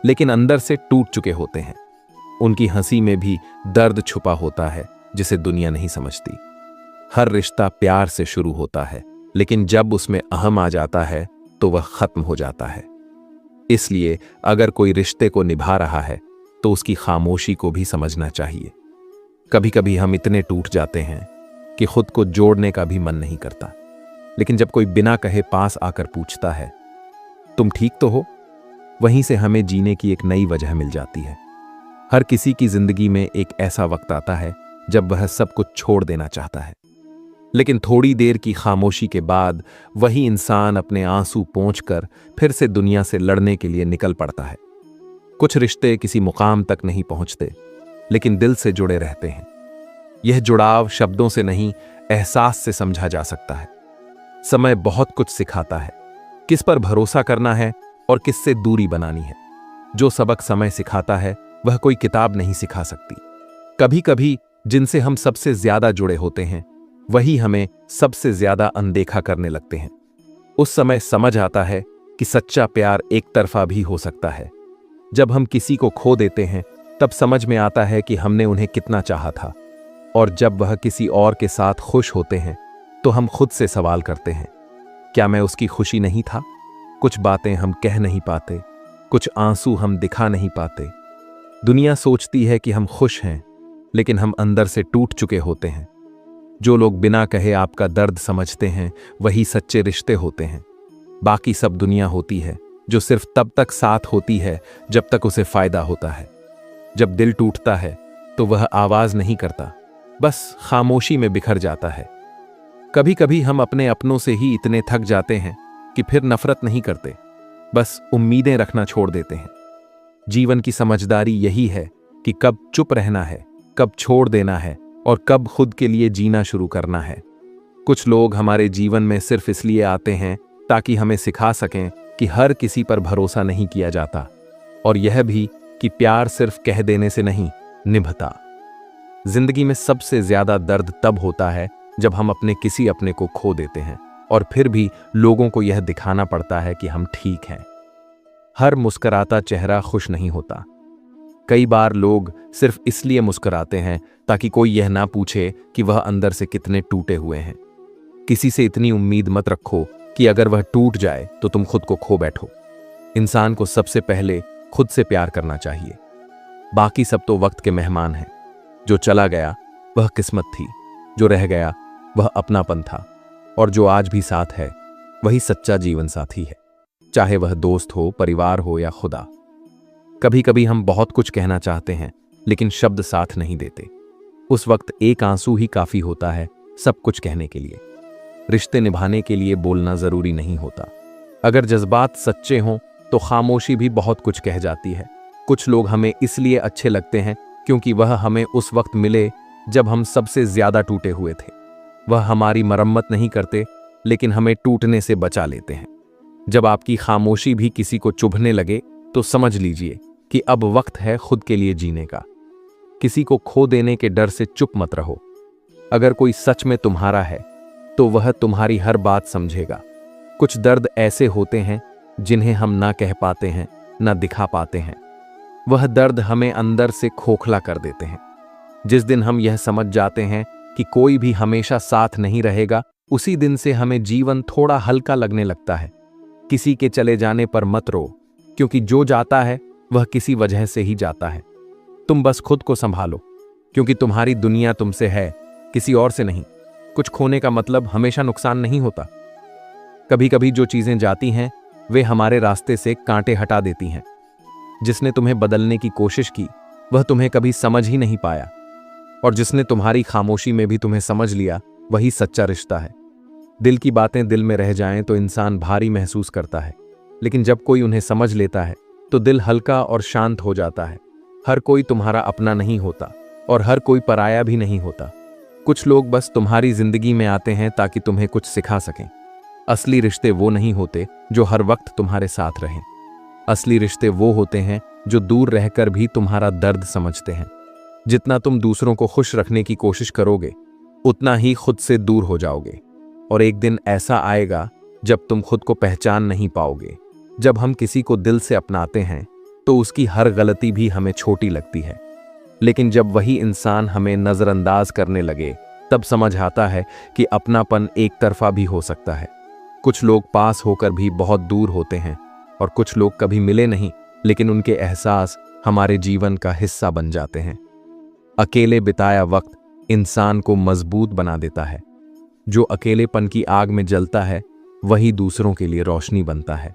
लेकिन अंदर से टूट चुके होते हैं। उनकी हंसी में भी दर्द छुपा होता है जिसे दुनिया नहीं समझती। हर रिश्ता प्यार से शुरू होता है, लेकिन जब उसमें अहम आ जाता है, तो वह खत्म हो जाता है। इसलिए अगर कोई रिश्ते को निभा रहा है, तो उसकी खामोशी को भी समझना चाहिए। कभी कभी हम इतने टूट जाते हैं कि खुद को जोड़ने का भी मन नहीं करता, लेकिन जब कोई बिना कहे पास आकर पूछता है, तुम ठीक तो हो, वहीं से हमें जीने की एक नई वजह मिल जाती है। हर किसी की जिंदगी में एक ऐसा वक्त आता है जब वह सब कुछ छोड़ देना चाहता है, लेकिन थोड़ी देर की खामोशी के बाद वही इंसान अपने आंसू पोंछकर फिर से दुनिया से लड़ने के लिए निकल पड़ता है। कुछ रिश्ते किसी मुकाम तक नहीं पहुंचते, लेकिन दिल से जुड़े रहते हैं। यह जुड़ाव शब्दों से नहीं, एहसास से समझा जा सकता है। समय बहुत कुछ सिखाता है, किस पर भरोसा करना है और किससे दूरी बनानी है। जो सबक समय सिखाता है, वह कोई किताब नहीं सिखा सकती। कभी कभी जिनसे हम सबसे ज्यादा जुड़े होते हैं, वही हमें सबसे ज्यादा अनदेखा करने लगते हैं। उस समय समझ आता है कि सच्चा प्यार एक तरफा भी हो सकता है। जब हम किसी को खो देते हैं तब समझ में आता है कि हमने उन्हें कितना चाहा था, और जब वह किसी और के साथ खुश होते हैं तो हम खुद से सवाल करते हैं, क्या मैं उसकी खुशी नहीं था? कुछ बातें हम कह नहीं पाते, कुछ आंसू हम दिखा नहीं पाते। दुनिया सोचती है कि हम खुश हैं, लेकिन हम अंदर से टूट चुके होते हैं। जो लोग बिना कहे आपका दर्द समझते हैं वही सच्चे रिश्ते होते हैं। बाकी सब दुनिया होती है जो सिर्फ तब तक साथ होती है जब तक उसे फायदा होता है। जब दिल टूटता है तो वह आवाज नहीं करता, बस खामोशी में बिखर जाता है। कभी कभी हम अपने अपनों से ही इतने थक जाते हैं कि फिर नफरत नहीं करते, बस उम्मीदें रखना छोड़ देते हैं। जीवन की समझदारी यही है कि कब चुप रहना है, कब छोड़ देना है और कब खुद के लिए जीना शुरू करना है। कुछ लोग हमारे जीवन में सिर्फ इसलिए आते हैं ताकि हमें सिखा सकें कि हर किसी पर भरोसा नहीं किया जाता, और यह भी कि प्यार सिर्फ कह देने से नहीं निभता। जिंदगी में सबसे ज्यादा दर्द तब होता है जब हम अपने किसी अपने को खो देते हैं और फिर भी लोगों को यह दिखाना पड़ता है कि हम ठीक हैं। हर मुस्कुराता चेहरा खुश नहीं होता। कई बार लोग सिर्फ इसलिए मुस्कुराते हैं ताकि कोई यह ना पूछे कि वह अंदर से कितने टूटे हुए हैं। किसी से इतनी उम्मीद मत रखो कि अगर वह टूट जाए तो तुम खुद को खो बैठो। इंसान को सबसे पहले खुद से प्यार करना चाहिए। बाकी सब तो वक्त के मेहमान हैं। जो चला गया वह किस्मत थी, जो रह गया वह अपनापन था, और जो आज भी साथ है वही सच्चा जीवन साथी है, चाहे वह दोस्त हो, परिवार हो या खुदा। कभी कभी हम बहुत कुछ कहना चाहते हैं लेकिन शब्द साथ नहीं देते। उस वक्त एक आंसू ही काफी होता है सब कुछ कहने के लिए। रिश्ते निभाने के लिए बोलना जरूरी नहीं होता। अगर जज्बात सच्चे हों तो खामोशी भी बहुत कुछ कह जाती है। कुछ लोग हमें इसलिए अच्छे लगते हैं क्योंकि वह हमें उस वक्त मिले जब हम सबसे ज्यादा टूटे हुए थे। वह हमारी मरम्मत नहीं करते लेकिन हमें टूटने से बचा लेते हैं। जब आपकी खामोशी भी किसी को चुभने लगे तो समझ लीजिए कि अब वक्त है खुद के लिए जीने का। किसी को खो देने के डर से चुप मत रहो। अगर कोई सच में तुम्हारा है तो वह तुम्हारी हर बात समझेगा। कुछ दर्द ऐसे होते हैं जिन्हें हम ना कह पाते हैं, ना दिखा पाते हैं। वह दर्द हमें अंदर से खोखला कर देते हैं। जिस दिन हम यह समझ जाते हैं कि कोई भी हमेशा साथ नहीं रहेगा, उसी दिन से हमें जीवन थोड़ा हल्का लगने लगता है। किसी के चले जाने पर मत रो, क्योंकि जो जाता है वह किसी वजह से ही जाता है। तुम बस खुद को संभालो, क्योंकि तुम्हारी दुनिया तुमसे है, किसी और से नहीं। कुछ खोने का मतलब हमेशा नुकसान नहीं होता। कभी कभी जो चीजें जाती हैं वे हमारे रास्ते से कांटे हटा देती हैं। जिसने तुम्हें बदलने की कोशिश की वह तुम्हें कभी समझ ही नहीं पाया, और जिसने तुम्हारी खामोशी में भी तुम्हें समझ लिया वही सच्चा रिश्ता है। दिल की बातें दिल में रह जाएं तो इंसान भारी महसूस करता है, लेकिन जब कोई उन्हें समझ लेता है तो दिल हल्का और शांत हो जाता है। हर कोई तुम्हारा अपना नहीं होता और हर कोई पराया भी नहीं होता। कुछ लोग बस तुम्हारी जिंदगी में आते हैं ताकि तुम्हें कुछ सिखा सकें। असली रिश्ते वो नहीं होते जो हर वक्त तुम्हारे साथ रहें। असली रिश्ते वो होते हैं जो दूर रहकर भी तुम्हारा दर्द समझते हैं। जितना तुम दूसरों को खुश रखने की कोशिश करोगे उतना ही खुद से दूर हो जाओगे, और एक दिन ऐसा आएगा जब तुम खुद को पहचान नहीं पाओगे। जब हम किसी को दिल से अपनाते हैं तो उसकी हर गलती भी हमें छोटी लगती है, लेकिन जब वही इंसान हमें नजरअंदाज करने लगे तब समझ आता है कि अपनापन एक तरफा भी हो सकता है। कुछ लोग पास होकर भी बहुत दूर होते हैं, और कुछ लोग कभी मिले नहीं लेकिन उनके एहसास हमारे जीवन का हिस्सा बन जाते हैं। अकेले बिताया वक्त इंसान को मजबूत बना देता है। जो अकेलेपन की आग में जलता है वही दूसरों के लिए रोशनी बनता है।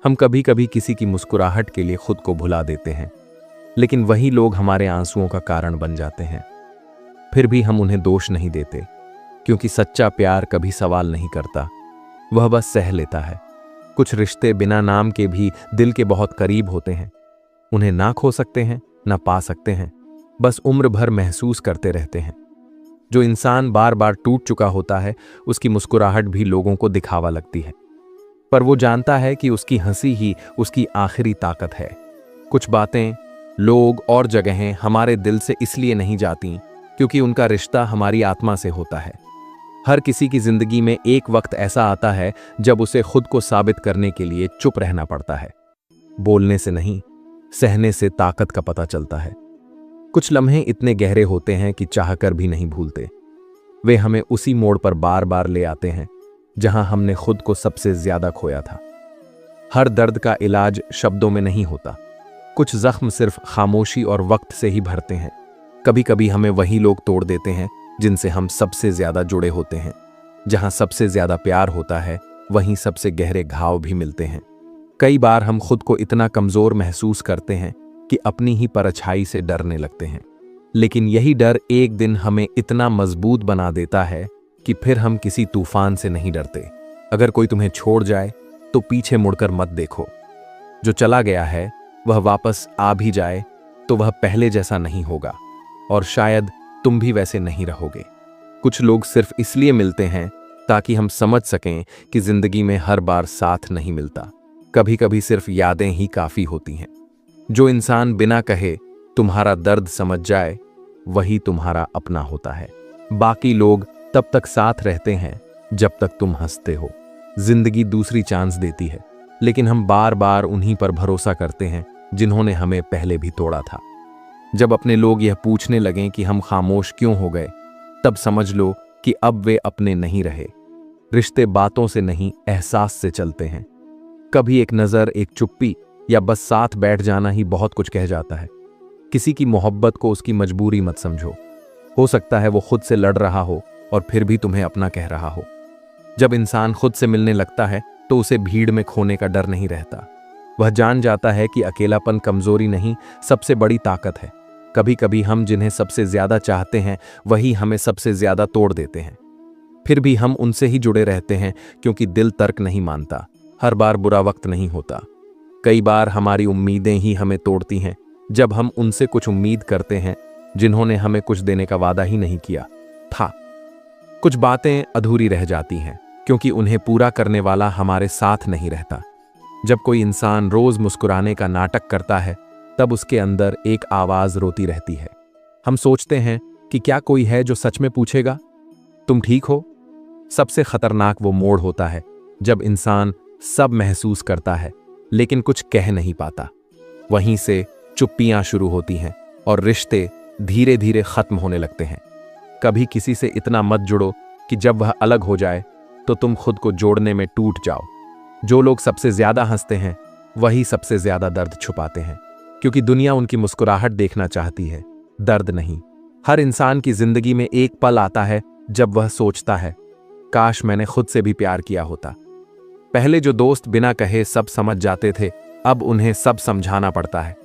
हम कभी कभी किसी की मुस्कुराहट के लिए खुद को भुला देते हैं, लेकिन वही लोग हमारे आंसुओं का कारण बन जाते हैं। फिर भी हम उन्हें दोष नहीं देते, क्योंकि सच्चा प्यार कभी सवाल नहीं करता, वह बस सह लेता है। कुछ रिश्ते बिना नाम के भी दिल के बहुत करीब होते हैं। उन्हें ना खो सकते हैं ना पा सकते हैं, बस उम्र भर महसूस करते रहते हैं। जो इंसान बार बार टूट चुका होता है उसकी मुस्कुराहट भी लोगों को दिखावा लगती है, पर वो जानता है कि उसकी हंसी ही उसकी आखिरी ताकत है। कुछ बातें, लोग और जगहें हमारे दिल से इसलिए नहीं जाती क्योंकि उनका रिश्ता हमारी आत्मा से होता है। हर किसी की जिंदगी में एक वक्त ऐसा आता है जब उसे खुद को साबित करने के लिए चुप रहना पड़ता है। बोलने से नहीं, सहने से ताकत का पता चलता है। कुछ लम्हे इतने गहरे होते हैं कि चाहकर भी नहीं भूलते। वे हमें उसी मोड़ पर बार बार ले आते हैं जहां हमने खुद को सबसे ज्यादा खोया था। हर दर्द का इलाज शब्दों में नहीं होता। कुछ जख्म सिर्फ खामोशी और वक्त से ही भरते हैं। कभी कभी हमें वही लोग तोड़ देते हैं जिनसे हम सबसे ज्यादा जुड़े होते हैं। जहां सबसे ज्यादा प्यार होता है वहीं सबसे गहरे घाव भी मिलते हैं। कई बार हम खुद को इतना कमजोर महसूस करते हैं कि अपनी ही परछाई से डरने लगते हैं। लेकिन यही डर एक दिन हमें इतना मजबूत बना देता है कि फिर हम किसी तूफान से नहीं डरते। अगर कोई तुम्हें छोड़ जाए तो पीछे मुड़कर मत देखो। जो चला गया है वह वापस आ भी जाए तो वह पहले जैसा नहीं होगा, और शायद तुम भी वैसे नहीं रहोगे। कुछ लोग सिर्फ इसलिए मिलते हैं ताकि हम समझ सकें कि जिंदगी में हर बार साथ नहीं मिलता। कभी कभी सिर्फ यादें ही काफी होती हैं। जो इंसान बिना कहे तुम्हारा दर्द समझ जाए वही तुम्हारा अपना होता है। बाकी लोग तब तक साथ रहते हैं जब तक तुम हंसते हो। जिंदगी दूसरी चांस देती है, लेकिन हम बार बार उन्हीं पर भरोसा करते हैं जिन्होंने हमें पहले भी तोड़ा था। जब अपने लोग यह पूछने लगें कि हम खामोश क्यों हो गए, तब समझ लो कि अब वे अपने नहीं रहे। रिश्ते बातों से नहीं, एहसास से चलते हैं। कभी एक नज़र, एक चुप्पी या बस साथ बैठ जाना ही बहुत कुछ कह जाता है। किसी की मोहब्बत को उसकी मजबूरी मत समझो। हो सकता है वो खुद से लड़ रहा हो और फिर भी तुम्हें अपना कह रहा हो। जब इंसान खुद से मिलने लगता है तो उसे भीड़ में खोने का डर नहीं रहता। वह जान जाता है कि अकेलापन कमजोरी नहीं, सबसे बड़ी ताकत है। कभी कभी हम जिन्हें सबसे ज्यादा चाहते हैं वही हमें सबसे ज्यादा तोड़ देते हैं। फिर भी हम उनसे ही जुड़े रहते हैं क्योंकि दिल तर्क नहीं मानता। हर बार बुरा वक्त नहीं होता। कई बार हमारी उम्मीदें ही हमें तोड़ती हैं। जब हम उनसे कुछ उम्मीद करते हैं जिन्होंने हमें कुछ देने का वादा ही नहीं किया था। कुछ बातें अधूरी रह जाती हैं क्योंकि उन्हें पूरा करने वाला हमारे साथ नहीं रहता। जब कोई इंसान रोज मुस्कुराने का नाटक करता है तब उसके अंदर एक आवाज रोती रहती है। हम सोचते हैं कि क्या कोई है जो सच में पूछेगा, तुम ठीक हो? सबसे खतरनाक वो मोड़ होता है जब इंसान सब महसूस करता है लेकिन कुछ कह नहीं पाता। वहीं से चुप्पियां शुरू होती हैं और रिश्ते धीरे धीरे खत्म होने लगते हैं। कभी किसी से इतना मत जुड़ो कि जब वह अलग हो जाए तो तुम खुद को जोड़ने में टूट जाओ। जो लोग सबसे ज्यादा हंसते हैं वही सबसे ज्यादा दर्द छुपाते हैं, क्योंकि दुनिया उनकी मुस्कुराहट देखना चाहती है, दर्द नहीं। हर इंसान की जिंदगी में एक पल आता है जब वह सोचता है, काश मैंने खुद से भी प्यार किया होता। पहले जो दोस्त बिना कहे सब समझ जाते थे, अब उन्हें सब समझाना पड़ता है।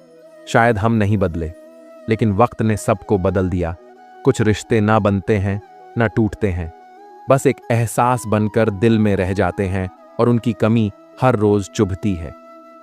शायद हम नहीं बदले, लेकिन वक्त ने सबको बदल दिया। कुछ रिश्ते ना बनते हैं ना टूटते हैं, बस एक एहसास बनकर दिल में रह जाते हैं और उनकी कमी हर रोज चुभती है।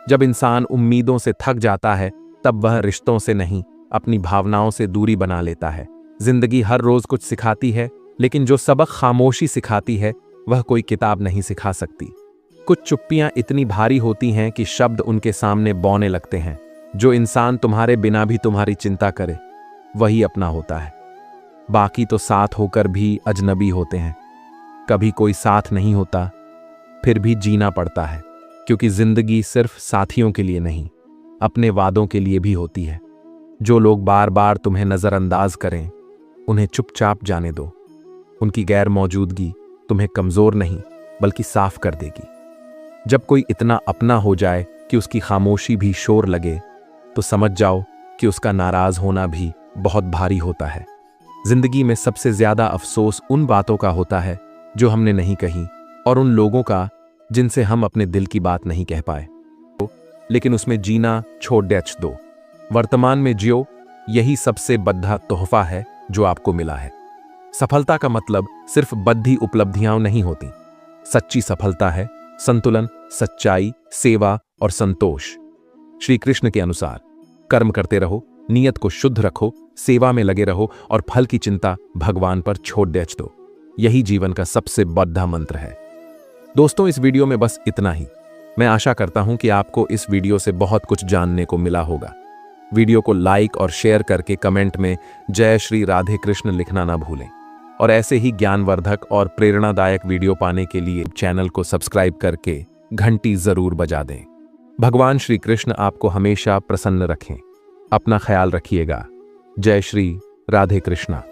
जब इंसान उम्मीदों से थक जाता है तब वह रिश्तों से नहीं, अपनी भावनाओं से दूरी बना लेता है। जिंदगी हर रोज कुछ सिखाती है, लेकिन जो सबक खामोशी सिखाती है वह कोई किताब नहीं सिखा सकती। कुछ चुप्पियां इतनी भारी होती हैं कि शब्द उनके सामने बौने लगते हैं। जो इंसान तुम्हारे बिना भी तुम्हारी चिंता करे वही अपना होता है। बाकी तो साथ होकर भी अजनबी होते हैं। कभी कोई साथ नहीं होता, फिर भी जीना पड़ता है, क्योंकि जिंदगी सिर्फ साथियों के लिए नहीं, अपने वादों के लिए भी होती है। जो लोग बार बार तुम्हें नजरअंदाज करें, उन्हें चुपचाप जाने दो। उनकी गैर मौजूदगी तुम्हें कमजोर नहीं बल्कि साफ कर देगी। जब कोई इतना अपना हो जाए कि उसकी खामोशी भी शोर लगे, तो समझ जाओ कि उसका नाराज होना भी बहुत भारी होता है। जिंदगी में सबसे ज्यादा अफसोस उन बातों का होता है जो हमने नहीं कही, और उन लोगों का जिनसे हम अपने दिल की बात नहीं कह पाए। लेकिन उसमें जीना छोड़ दो, वर्तमान में जियो। यही सबसे बड़ा तोहफा है जो आपको मिला है। सफलता का मतलब सिर्फ बद्धी उपलब्धियां नहीं होती। सच्ची सफलता है संतुलन, सच्चाई, सेवा और संतोष। श्री कृष्ण के अनुसार कर्म करते रहो, नियत को शुद्ध रखो, सेवा में लगे रहो और फल की चिंता भगवान पर छोड़ दो। यही जीवन का सबसे बड़ा मंत्र है। दोस्तों, इस वीडियो में बस इतना ही। मैं आशा करता हूं कि आपको इस वीडियो से बहुत कुछ जानने को मिला होगा। वीडियो को लाइक और शेयर करके कमेंट में जय श्री राधे कृष्ण लिखना ना भूलें। और ऐसे ही ज्ञानवर्धक और प्रेरणादायक वीडियो पाने के लिए चैनल को सब्सक्राइब करके घंटी जरूर बजा दें। भगवान श्री कृष्ण आपको हमेशा प्रसन्न रखें। अपना ख्याल रखिएगा। जय श्री राधे कृष्णा।